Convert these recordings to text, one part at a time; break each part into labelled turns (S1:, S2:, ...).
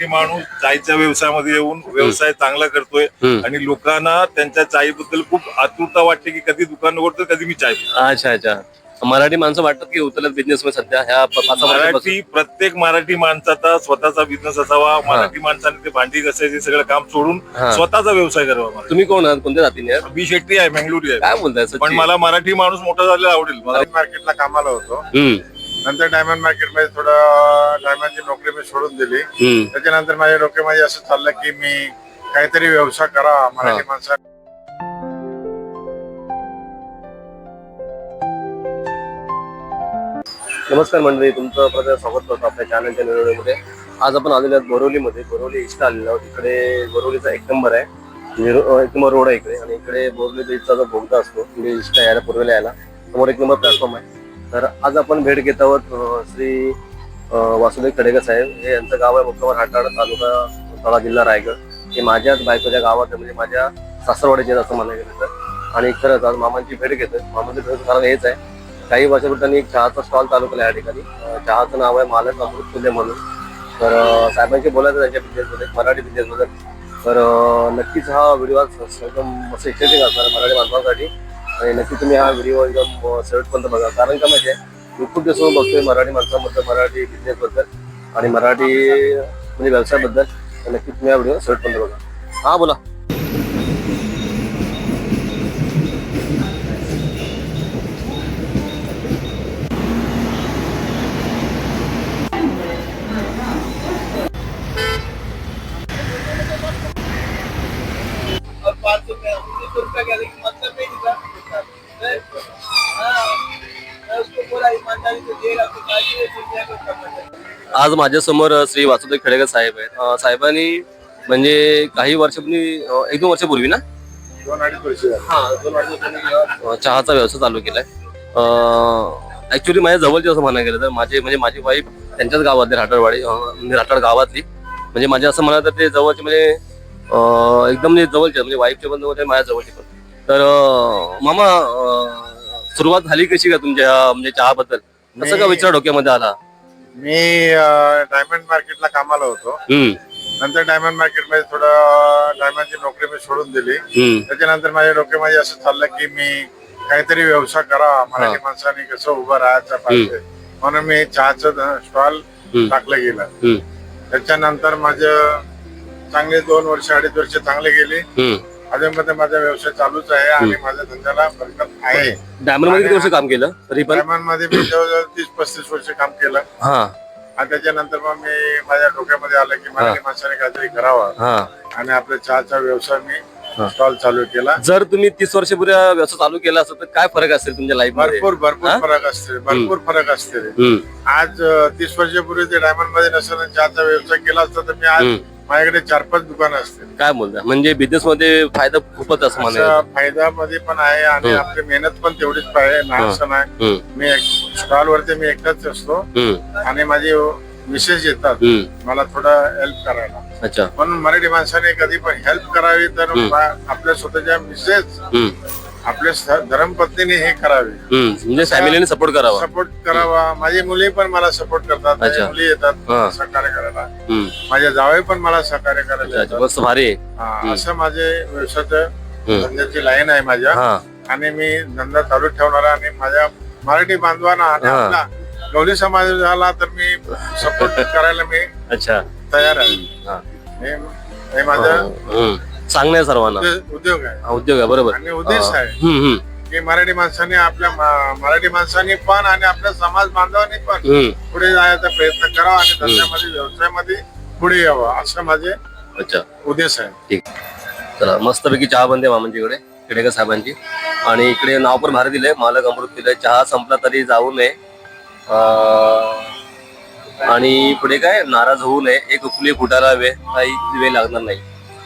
S1: माणूस चायच्या व्यवसायामध्ये येऊन व्यवसाय चांगला करतोय आणि लोकांना त्यांच्या चायबद्दल खूप आतुरता वाटते की कधी दुकान उघडतं कधी मी चाय पितो.
S2: अच्छा अच्छा. मराठी माणसं वाटतात की उतरत बिझनेस मध्ये सध्या ह्या
S1: मराठी प्रत्येक मराठी माणसाचा स्वतःचा बिझनेस असावा. मराठी माणसाने ते भांडी घासायचे सगळं काम सोडून स्वतःचा व्यवसाय करावा.
S2: तुम्ही कोण आहात, कोणत्या जातीने?
S1: बी शेट्टी आहे, मंगळुरी आहे.
S2: काय बोलताय?
S1: पण मला मराठी माणूस मोठा झालेला आवडेल. मला
S3: मार्केटला कामाला होतो, नंतर डायमंड मार्केट मध्ये थोडं डायमंडची नोकरी मी सोडून दिली. त्याच्यानंतर माझ्या डोक्यामध्ये असं चाललं की मी काहीतरी व्यवसाय करावा मराठी माणसा.
S2: नमस्कार मंडळी, तुमचं परत स्वागत करतो आपल्या चॅनलच्या व्हिडिओमध्ये. आज आपण आलेलो आहोत बोरिवलीमध्ये. बोरिवली ईस्ट आलेलो आहोत. इकडे बोरिवलीचा 1 नंबर आहे, 1 नंबर रोड आहे इकडे. आणि इकडे बोरिवली ईस्टचा जो बोगदा असतो म्हणजे ईस्टला यायला पूर्वेला यायला समोर 1 नंबर प्लॅटफॉर्म आहे. तर आज आपण भेट घेत आहोत श्री वासुदेव खडेकर साहेब. हे यांचं गाव आहे मुक्कामार हाटाड, तालुका तळा, जिल्हा रायगड. हे माझ्याच बायकोच्या गावात म्हणजे माझ्या सासरवाडीचे असं म्हणायला गेलं तर. आणि खरंच आज मामांची भेट घेतोय. मामांची भेट कारण हेच आहे, काही वर्षापूर्वी त्यांनी एक चहाचा स्टॉल चालू केला या ठिकाणी. चहाचं नाव आहे मालक अमृत फुले म्हणून. तर साहेबांशी बोलायचं त्यांच्या बिझनेसमध्ये, मराठी बिझनेसमध्ये. तर नक्कीच हा व्हिडिओ एकदम मस्त इंटरेस्टिंग असणार मराठी माणसांसाठी. आणि नक्की तुम्ही हा व्हिडिओ एकदम शेवटपर्यंत बघा. कारण का माहिती आहे, मी खूप दिवस बघतोय मराठी माणसांबद्दल, मराठी बिझनेसबद्दल आणि मराठी म्हणजे व्यवसायाबद्दल. तर नक्की तुम्ही हा व्हिडिओ शेवटपर्यंत बघा. हा बोला. आज माझ्या समोर श्री वासुदेव खडेकर साहेब आहेत. साहेबांनी म्हणजे काही वर्षापूर्वी 1-2 वर्षापूर्वी ना
S3: 2-2.5 वर्ष
S2: चहाचा व्यवसाय चालू केलाय. ऍक्च्युली माझ्या जवळचे असं म्हणायला गेलं तर माझी वाईफ त्यांच्याच गावातली राठाडवाडी, म्हणजे राठाड गावातली. म्हणजे माझे असं म्हणा तर ते जवळचे म्हणजे एकदम जवळचे, म्हणजे वाईफचे पण जवळचे, माझ्या जवळचे पण. तर मामा, सुरुवात झाली कशी का तुमच्या म्हणजे चहाबद्दल? कसं का विचार डोक्यामध्ये आला?
S3: मी डायमंड मार्केटला कामाला होतो, नंतर डायमंड मार्केट मध्ये थोडं डायमंडची नोकरी मी सोडून दिली. त्याच्यानंतर माझ्या डोक्यामध्ये असं चाललं की मी काहीतरी व्यवसाय करावा, मराठी माणसाने कसं उभं राहायचं पाहिजे म्हणून मी चहाचं स्टॉल टाकलं गेलं. त्याच्यानंतर माझं चांगले 2 वर्ष 2.5 वर्ष चांगले गेले. अजून मध्ये माझा व्यवसाय चालूच आहे आणि माझ्या धंद्याला बरकत आहे.
S2: डायमंड मध्ये किती वर्ष काम केलं?
S3: डायमंड मध्ये मी जवळजवळ 30-35 वर्ष काम केलं. आणि त्याच्यानंतर मग मी माझ्या डोक्यामध्ये आलं की मराठी माणसाने काहीतरी करावं आणि आपल्या चहाचा व्यवसाय मी स्टॉल चालू केला.
S2: जर तुम्ही 30 वर्षापूर्वी व्यवसाय चालू केला असता तर काय फरक असेल तुमच्या लाईफ मध्ये?
S3: भरपूर फरक असते, भरपूर फरक असते. आज 30 वर्षापूर्वी ते डायमंड मध्ये नसेल चहाचा व्यवसाय केला असता तर मी आज माझ्याकडे 4-5 दुकानं असतील.
S2: काय बोलता? म्हणजे बिझनेस मध्ये फायदा खूपच असं म्हणायचं.
S3: फायदा मध्ये पण आहे आणि आपली मेहनत पण तेवढीच आहे, नाहीसं नाही. मी स्टॉल वरती मी एकटाच असतो आणि माझे मिसेस येतात मला थोडं हेल्प करायला.
S2: अच्छा.
S3: म्हणून मराठी माणसाने कधी पण हेल्प करावी तर आपल्या स्वतःच्या मिसेस, आपल्या धर्मपत्नीने हे करावे,
S2: म्हणजे फॅमिलीने सपोर्ट
S3: करावा. माझी मुली पण मला सपोर्ट करतात, माझ्या मुली येतात सहकार्य करायला, माझ्या जावई पण मला सहकार्य करायला.
S2: मस्त भारी.
S3: असं माझे व्यवसायाचं धंद्याची लाईन आहे माझ्या. आणि मी धंदा चालू ठेवणार आणि माझ्या मराठी बांधवांना आणि आपला गवळी समाज झाला तर मी सपोर्ट करायला मी तयार आहे. हे माझं
S2: सांगणं आहे सर्वांना.
S3: उद्योग आहे,
S2: उद्योग आहे. बरोबर.
S3: आणि उद्देश आहे की मराठी माणसाने आपल्या मराठी माणसांनी पण आणि आपल्या समाज बांधवांनी पण पुढे जायचा प्रयत्न करावा आणि धंद्यामध्ये व्यवसायामध्ये पुढे यावं असं माझे उद्देश आहे.
S2: ठीक. चला, मस्तपैकी चहा बनते मामांच्याकडे खडेकर साहेबांची. आणि इकडे नाव पण भारी दिलंय, मालक अमृत दिलंय. चहा संपला तरी जाऊ नये आणि पुढे काय नाराज होऊ नये, एक फुले फुटायला काही वेळ लागणार नाही.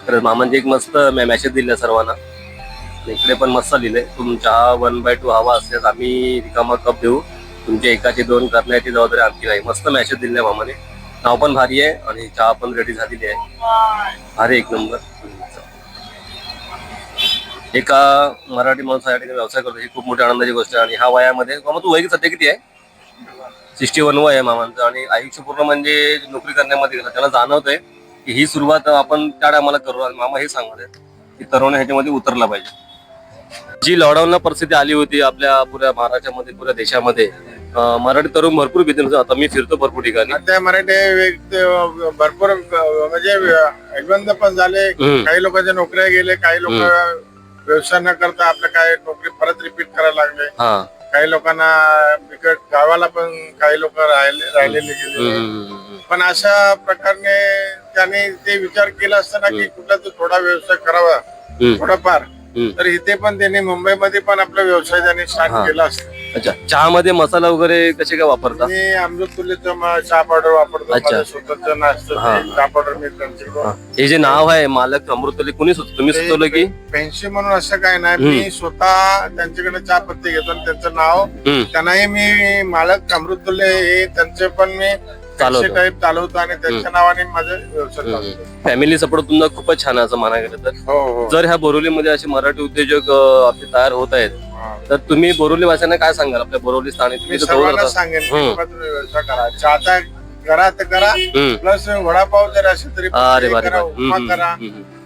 S2: तर मामांची एक मस्त मॅसेज दिला सर्वांना. इकडे पण मस्त लिहिलंय, तुमचा 1/2 हवा असल्यास आम्ही रिकामा कप देऊ, तुमच्या 1चे 2 करण्याची जबाबदारी आमची नाही. मस्त मॅसेज दिलाय मामाने. नाव पण भारी आहे आणि चहा पण रेडी झालेली आहे. भारी 1 नंबर. एका मराठी माणसासाठी व्यवसाय करतो ही खूप मोठी आनंदाची गोष्ट आहे. आणि हा वयामध्ये मामा, तू वय सध्या किती आहे? 61 वय आहे मामांचं. आणि आयुष्य पूर्ण म्हणजे नोकरी करण्यामध्ये त्यांना जाणवतंय की ही सुरुवात आपण त्या टायमाला करू आणि मामा हे सांगणार आहेत की तरुण ह्याच्यामध्ये उतरला पाहिजे. जी लॉकडाऊनला परिस्थिती आली होती आपल्या पुऱ्या महाराष्ट्रामध्ये पुऱ्या देशामध्ये, मराठी तरुण भरपूर बिझनेस, आता मी फिरतो भरपूर ठिकाणी.
S3: त्या मराठी भरपूर म्हणजे निबंध पण झाले, काही लोकांच्या नोकऱ्या गेले, काही लोक व्यवसाय न करता आपल्या काय नोकरी परत रिपीट करायला लागले. काही लोकांना बिकट गावाला पण काही लोक राहिलेले गेले. पण अशा प्रकारे त्यांनी ते विचार केला असताना की कुठला तो थोडा व्यवसाय करावा थोडाफार, तर इथे पण त्यांनी मुंबईमध्ये पण आपला व्यवसाय त्यांनी स्टार्ट केला असता.
S2: अच्छा, चहामध्ये मसाला वगैरे कसे काय वापरता?
S3: मी अमृततुल्यचं चहा पावडर वापरतो. माझं स्वतःचं नाश्ता चहा पावडर मी त्यांच्याकडून.
S2: हे जे नाव आहे मालक अमृततुल्य, कोणी तुम्ही सुचवलं की
S3: पेन्शी म्हणून असं काय नाही, मी स्वतः त्यांच्याकडे चहा पत्ती घेतो आणि त्यांचं नाव त्यांनाही मी मालक अमृततुल्य हे त्यांचे पण मी टाईप चालवतो आणि त्यांच्या नावाने माझा व्यवसाय चालवतो.
S2: फॅमिली सपोर्ट तुमचा खूपच छान आहे असं म्हणायला गेलं तर.
S3: हो.
S2: जर ह्या बोरिवलीमध्ये असे मराठी उद्योजक आपले तयार होत आहेत, तर तुम्ही बोरिवली वासियांना काय सांगाल? आपल्या बोरिवली स्थानिक
S3: मी सर्वांना सांगेन की बाबा तुम्ही व्यवसाय करा, चहाचा करा तर करा, प्लस वडापाव जर असेल तरी करा, उपमा करा,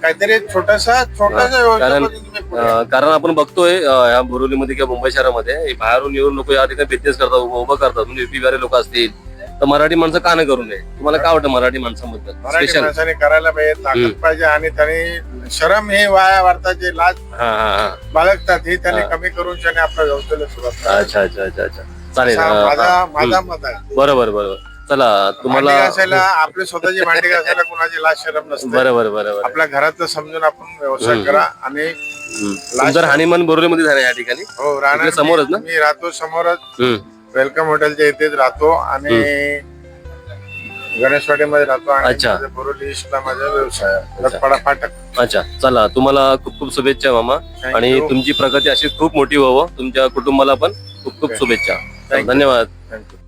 S3: काहीतरी छोटासा व्यवसाय.
S2: कारण आपण बघतोय ह्या बोरिवलीमध्ये किंवा मुंबई शहरामध्ये बाहेरून येऊन लोक या ठिकाणी बिझनेस करतात, उभं करतात, म्हणजे युपी बिहारी लोक असतील, तर मराठी माणसं का नाही करू नये? तुम्हाला काय वाटतं मराठी माणसांबद्दल?
S3: मराठी माणसाने करायला पाहिजे, ताकद पाहिजे आणि त्यांनी शरम हे वाया वाटताचे लाज बाळगतात हे त्यांनी कमी करून त्याने आपला व्यवसायाला सुरुवात.
S2: अच्छा, चालेल.
S3: माझा मत आहे.
S2: बरोबर. चला, तुम्हाला
S3: असायला आपले स्वतःची भांडी घासायला कुणाची लाज शरम नसते.
S2: बरोबर.
S3: आपल्या घरात समजून आपण व्यवसाय करा. आणि
S2: सुंदर हानिमन बोरिवलीमध्ये झालं या ठिकाणी.
S3: हो, राहणार
S2: समोरच ना?
S3: मी राहतो समोरच, वेलकम हॉटेलच्या इथेच राहतो आणि गणेशवाडीमध्ये राहतो. आणि बोरिवली ईस्टला माझा व्यवसाय फाटक.
S2: अच्छा, चला, तुम्हाला खूप खूप शुभेच्छा मामा, आणि तुमची प्रगती अशी खूप मोठी व्हावं. तुमच्या कुटुंबाला पण खूप खूप शुभेच्छा. धन्यवाद.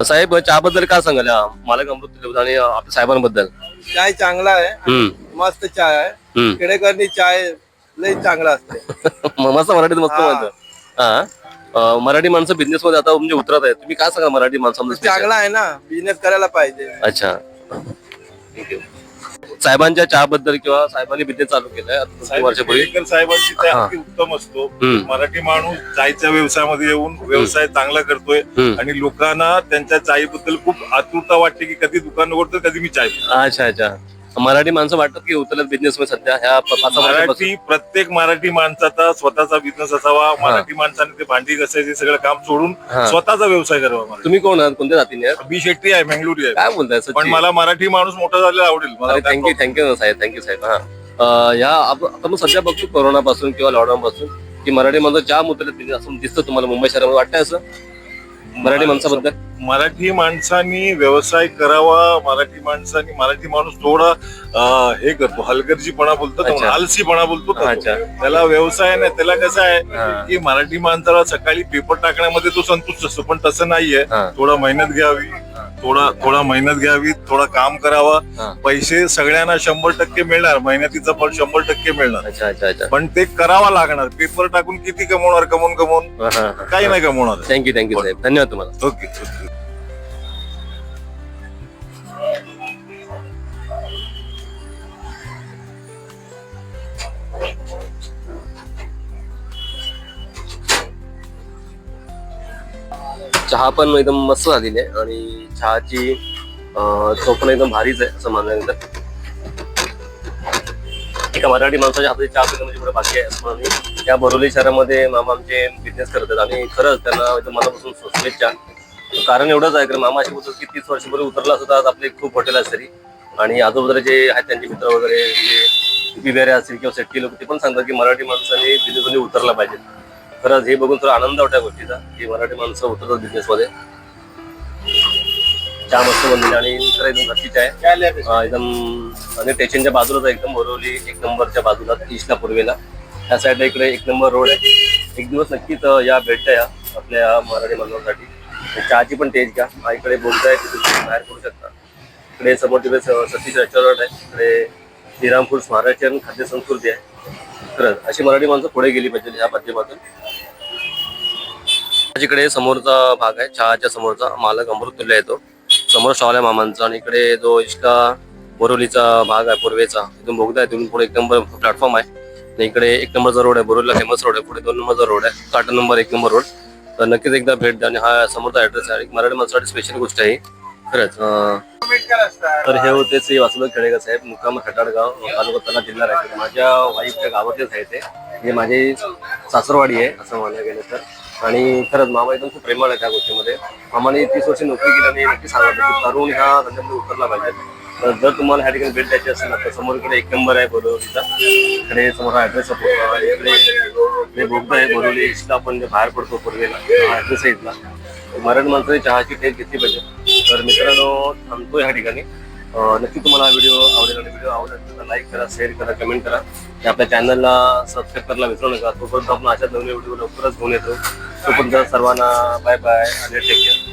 S2: साहेब, चहाबद्दल काय सांगाल मालक अमृततुल्य आणि आपल्या साहेबांबद्दल?
S4: चाय चांगला आहे, मस्त चाय आहे. खेडेकरनी चाय लई चांगला असते.
S2: मस्त मराठीत मस्त म्हणतो. मराठी माणसं बिझनेस मध्ये आता म्हणजे उतरत आहे, तुम्ही काय सांगा मराठी माणसांमध्ये?
S4: चांगला आहे ना, बिझनेस करायला पाहिजे.
S2: अच्छा, साहेबांच्या चहाबद्दल किंवा साहेबांनी बिझनेस चालू केलाय वर्षापूर्वी,
S1: साहेबांची चाय अगदी उत्तम असतो. मराठी माणूस चायच्या व्यवसायामध्ये येऊन व्यवसाय चांगला करतोय आणि लोकांना त्यांच्या चायबद्दल खूप आतुरता वाटते की कधी दुकान उघडतं, कधी मी चाय.
S2: अच्छा, मराठी माणसं वाटतात की उतरत बिझनेस मध्ये सध्या ह्या
S1: प्रत्येक मराठी माणसाचा स्वतःचा बिझनेस असावा. मराठी माणसाने ते भांडी घासायचे सगळं काम सोडून स्वतःचा व्यवसाय करावा.
S2: तुम्ही कोण आहात, कोणत्या जातीने?
S1: बी शेट्टी आहे, मंगळुरी आहे.
S2: काय बोलताय?
S1: पण मला मराठी माणूस मोठा झालेला आवडेल.
S2: थँक्यू साहेब. ह्या आपण सध्या बघतो कोरोनापासून किंवा लॉकडाऊन पासून की मराठी माणसं जाम उतरत असं दिसतं. तुम्हाला मुंबई शहरामध्ये वाटतंय असं मराठी माणसाबद्दल?
S1: मराठी माणसांनी व्यवसाय करावा. मराठी माणूस थोडा हे करतो, हलगर्जीपणा बोलतो, आलसीपणा बोलतो. त्याला व्यवसाय नाही, त्याला कसं आहे की मराठी माणसाला सकाळी पेपर टाकण्यामध्ये तो संतुष्ट असतो, पण तसं नाहीये. थोडा मेहनत घ्यावी, थोडा काम करावा. पैसे सगळ्यांना 100% मिळणार, मेहनतीचं फळ 100% मिळणार, पण ते करावा लागणार. पेपर टाकून किती कमवणार, कमवून काही नाही कमवणार.
S2: थँक्यू साहेब, धन्यवाद तुम्हाला.
S1: ओके.
S2: चहा पण एकदम मस्त झालेली आहे आणि चहाची चव पण एकदम भारीच आहे असं म्हणायला. एका मराठी माणसाच्या हातात चहा पिणं म्हणजे बाकी आहे असं म्हणून या बोरिवली शहरामध्ये मामा आमचे बिझनेस करतात आणि खरंच त्यांना मनापासून शुभेच्छा. कारण एवढंच आहे की मामा अशी बोलतो की 30 वर्षापूर्वी उतरला सुद्धा आपले खूप हॉटेल असतील आणि आजूबाजूला जे आहेत त्यांचे मित्र वगैरे जे बिहारी असतील किंवा सेट्टी लोक, ते पण सांगतात की मराठी माणसाने बिझनेसमध्ये उतरला पाहिजे. खरंच हे बघून थोडा आनंद वाटतो गोष्टीचा की मराठी माणसं उतरतात बिझनेस मध्ये. चहा मस्त बनलेली आणि खरं एकदम घरची चाय एकदम. आणि स्टेशनच्या बाजूलाच एकदम बोरिवली 1 नंबरच्या बाजूला ईस्टला पूर्वेला ह्या साईडला इकडे 1 नंबर रोड आहे. एक दिवस नक्कीच या भेटता या आपल्या मराठी माणसांसाठी. चहाची पण टेस्ट घ्या. इकडे बोलता आहे तिथे तुम्ही बाहेर करू शकता. इकडे समोर तिकडे सतीश रेस्टॉरंट आहे, इकडे श्रीराम फूड्स महाराष्ट्रीयन खाद्य संस्कृती आहे. खरंच अशी मराठी माणसं पुढे गेली पाहिजे ह्या माध्यमातून. इकडे समोरचा भाग आहे चहाच्या समोरचा, मालक अमृततुल्य येतो, समोर स्टॉल आहे मामांचा आणि इकडे जो इष्टा बोरिवलीचा भाग आहे पूर्वेचा, इथून बोगदा आहे, तिथून पुढे 1 नंबर प्लॅटफॉर्म आहे आणि इकडे 1 नंबरचा रोड आहे, बोरिवलीला फेमस रोड आहे, पुढे 2 नंबरचा रोड आहे, कार्टन नंबर 1 नंबर रोड. तर नक्कीच एकदा भेट द्या आणि हा समोरचा ऍड्रेस आहे. मराठी माणसासाठी स्पेशल गोष्ट आहे खरंच. तर हे होते श्री वासुदेव खेडेकर साहेब, मुक्काम खटाडगाव, तालुका तलाठी, जिल्हा रायगड. माझ्या वाईफच्या गावातलेच आहे ते, हे माझी सासरवाडी आहे असं म्हणायला गेलं तर. आणि खरंच मामा एकदम खूप प्रेमळ आहे त्या गोष्टीमध्ये. मामाने 30 वर्ष नोकरी केली आणि नक्की सांगत की तरुण ह्या धंद्यामध्ये उतरला पाहिजे. तर जर तुम्हाला ह्या ठिकाणी भेट द्यायची असेल ना तर समोर इकडे 1 नंबर आहे बोरिवलीचा, इकडे समोर हा ऍड्रेस इकडे बोगदा आहे बोरिवली ईस्टला, आपण जे बाहेर पडतो पूर्वेला ऍड्रेस आहे इथला. मराठी माणसाने चहाची टेस्ट घेतली पाहिजे. तर मित्रांनो थांबतो ह्या ठिकाणी. नक्की तुम्हाला हा व्हिडिओ आवडेल आणि व्हिडिओ आवडेल तर लाईक करा, शेअर करा, कमेंट करा आणि आपल्या चॅनलला सबस्क्राईब करायला विसरू नका. तोपर्यंत आपण अशा नवीन व्हिडिओ लवकरच घेऊन येतो. तोपर्यंत सर्वांना बाय बाय आणि टेक केअर.